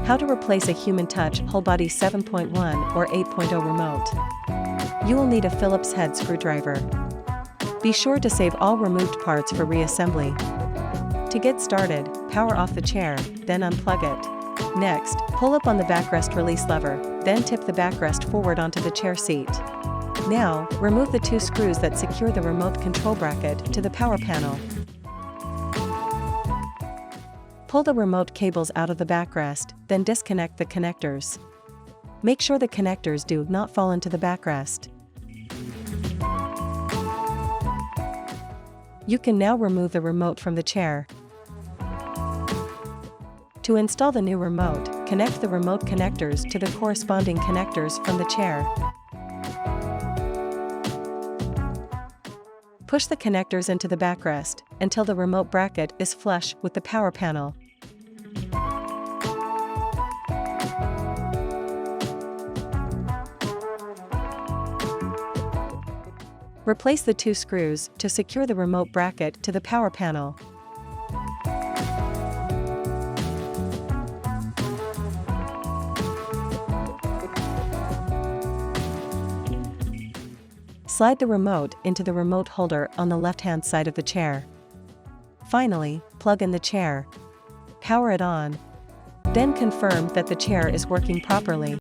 How to replace a Human Touch WholeBody 7.1 or 8.0 remote. You will need a Phillips head screwdriver. Be sure to save all removed parts for reassembly. To get started, power off the chair, then unplug it. Next, pull up on the backrest release lever, then tip the backrest forward onto the chair seat. Now, remove the 2 screws that secure the remote control bracket to the power panel. Pull the remote cables out of the backrest, then disconnect the connectors. Make sure the connectors do not fall into the backrest. You can now remove the remote from the chair. To install the new remote, connect the remote connectors to the corresponding connectors from the chair. Push the connectors into the backrest until the remote bracket is flush with the power panel. Replace the 2 screws to secure the remote bracket to the power panel. Slide the remote into the remote holder on the left-hand side of the chair. Finally, plug in the chair. Power it on. Then confirm that the chair is working properly.